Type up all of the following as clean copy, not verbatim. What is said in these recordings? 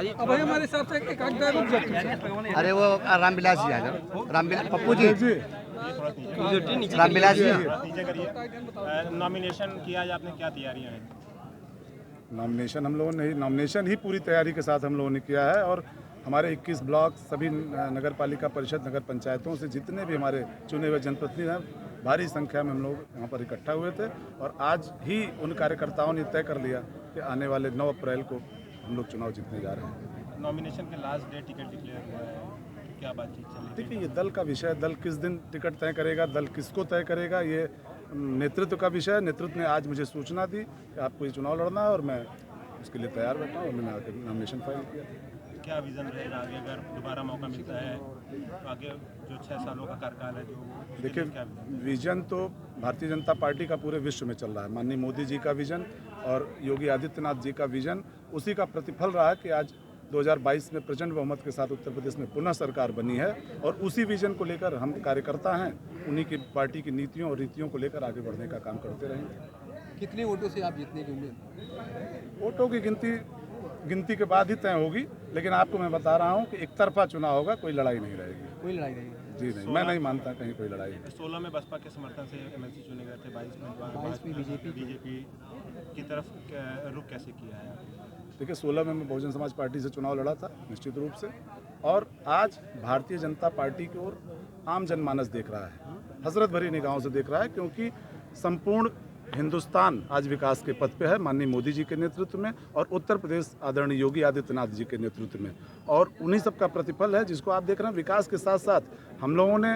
अब हमारे हिसाब से एक आधा रुक जाए। अरे वो रामविलास जी आ जाओ, रामविलास पप्पू जी, रामविलास जी। नॉमिनेशन किया है आपने, क्या तैयारियां हैं? नॉमिनेशन हम लोगों ने नॉमिनेशन ही पूरी तैयारी के साथ हम लोगों ने किया है और हमारे 21 ब्लॉक, सभी नगर पालिका परिषद, नगर पंचायतों से जितने भी हमारे चुने हुए जनप्रतिनिधि हैं, भारी संख्या में हम लोग यहाँ पर इकट्ठा हुए थे और आज ही उन कार्यकर्ताओं ने तय कर लिया कि आने वाले 9 अप्रैल को हम लोग चुनाव जीतने जा रहे हैं। नॉमिनेशन के लास्ट डे टिकट डिक्लेयर हुआ है, क्या बातचीत चल रही है? देखिए, ये दल का विषय है, दल किस दिन टिकट तय करेगा, दल किसको तय करेगा, ये नेतृत्व का विषय है। नेतृत्व ने आज मुझे सूचना दी कि आपको ये चुनाव लड़ना है और मैं उसके लिए तैयार बैठा हूँ और मैंने आकर नॉमिनेशन फाइल किया। क्या विजन रहेगा आगे अगर दोबारा मौका मिलता है? आगे जो 6 सालों का कार्यकाल है, जो देखिए, विजन तो भारतीय जनता पार्टी का पूरे विश्व में चल रहा है। माननीय मोदी जी का विजन और योगी आदित्यनाथ जी का विजन, उसी का प्रतिफल रहा कि आज 2022 में प्रचंड बहुमत के साथ उत्तर प्रदेश में पुनः सरकार बनी है और उसी विजन को लेकर हम कार्यकर्ता हैं, उन्हीं की पार्टी की नीतियों और रीतियों को लेकर आगे बढ़ने का काम करते रहेंगे। कितने वोटों से आप जीतने की उम्मीद? वोटों की गिनती के बाद ही तय होगी, लेकिन आपको मैं बता रहा हूँ कि एक तरफा चुनाव होगा, कोई लड़ाई नहीं रहेगी। कोई लड़ाई नहीं? जी नहीं, मैं नहीं मानता कहीं कोई लड़ाई है। 16 में बसपा के समर्थन से एमएलसी चुने गए थे, 22 में बीजेपी की तरफ रुख कैसे किया है? देखिए, 16 में मैं बहुजन समाज पार्टी से चुनाव लड़ा था निश्चित रूप से, और आज भारतीय जनता पार्टी की ओर आम जनमानस देख रहा है, हसरत भरी निगाहों से देख रहा है, क्योंकि संपूर्ण हिंदुस्तान आज विकास के पथ पे है माननीय मोदी जी के नेतृत्व में और उत्तर प्रदेश आदरणीय योगी आदित्यनाथ जी के नेतृत्व में, और उन्हीं सब का प्रतिफल है जिसको आप देख रहे हैं। विकास के साथ साथ हम लोगों ने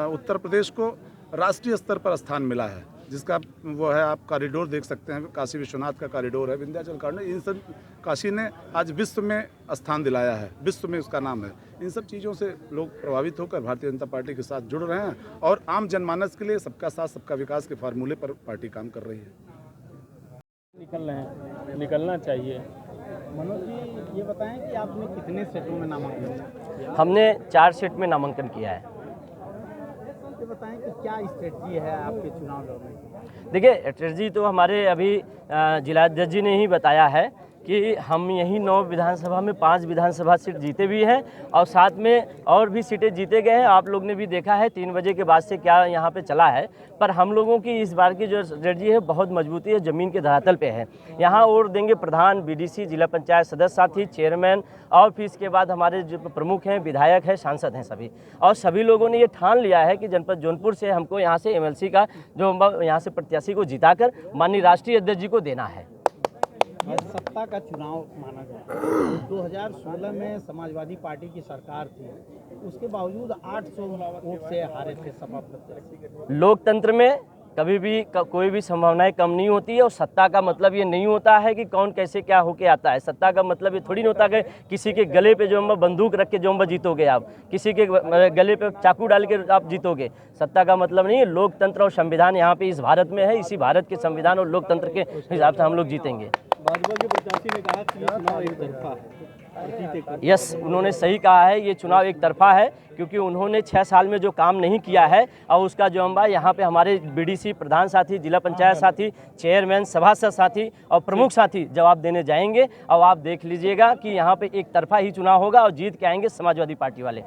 उत्तर प्रदेश को राष्ट्रीय स्तर पर स्थान मिला है, जिसका वो है, आप कॉरिडोर देख सकते हैं, काशी विश्वनाथ का कॉरिडोर है, विंध्याचल कॉरिडोर, इन सब काशी ने आज विश्व में स्थान दिलाया है, विश्व में उसका नाम है। इन सब चीज़ों से लोग प्रभावित होकर भारतीय जनता पार्टी के साथ जुड़ रहे हैं और आम जनमानस के लिए सबका साथ सबका विकास के फार्मूले पर पार्टी काम कर रही है। निकलना चाहिए। मनोज जी, ये बताएं कि आपने कितने सेटों में नामांकन किया? हमने 4 सेट में नामांकन किया है। ये बताएं कि क्या स्ट्रेटजी है आपके चुनाव लड़ने की? देखिए, स्ट्रेटजी तो हमारे अभी जिलाध्यक्ष जी ने ही बताया है कि हम यही 9 विधानसभा में 5 विधानसभा सीट जीते भी हैं और साथ में और भी सीटें जीते गए हैं। आप लोग ने भी देखा है 3 बजे के बाद से क्या यहाँ पे चला है, पर हम लोगों की इस बार की जो स्ट्रेटजी है बहुत मजबूती है, ज़मीन के धरातल पे है। यहाँ और देंगे प्रधान, बीडीसी, जिला पंचायत सदस्य साथी, चेयरमैन, और फिर इसके बाद हमारे जो प्रमुख हैं, विधायक हैं, सांसद हैं सभी, और सभी लोगों ने ये ठान लिया है कि जनपद जौनपुर से हमको यहाँ से एमएलसी का जो यहाँ से प्रत्याशी को जिताकर माननीय राष्ट्रीय अध्यक्ष जी को देना है। ये सत्ता का चुनाव माना जाए। 2016 में समाजवादी पार्टी की सरकार थी, उसके बावजूद 800 वोट से हारे थे सपा प्रत्याशी। लोकतंत्र में कभी भी कोई भी संभावनाएं कम नहीं होती है और सत्ता का मतलब ये नहीं होता है कि कौन कैसे क्या होके आता है। सत्ता का मतलब ये थोड़ी नहीं होता कि किसी के गले पे जो बंदूक रख के जो जीतोगे आप, किसी के गले पे चाकू डाल के आप जीतोगे। सत्ता का मतलब नहीं है। लोकतंत्र और संविधान यहाँ पे इस भारत में है, इसी भारत के संविधान और लोकतंत्र के हिसाब से हम लोग जीतेंगे। भाजपा के प्रत्याशी ने कहा कि ये चुनाव एक तरफा है। यस, उन्होंने सही कहा है, ये चुनाव एक तरफा है, क्योंकि उन्होंने 6 साल में जो काम नहीं किया है और उसका जो हम यहाँ पे हमारे बीडीसी, प्रधान साथी, जिला पंचायत साथी, चेयरमैन, सभासद साथी और प्रमुख साथी जवाब देने जाएंगे। और आप देख लीजिएगा कि यहाँ पे एक तरफा ही चुनाव होगा और जीत के आएंगे समाजवादी पार्टी वाले।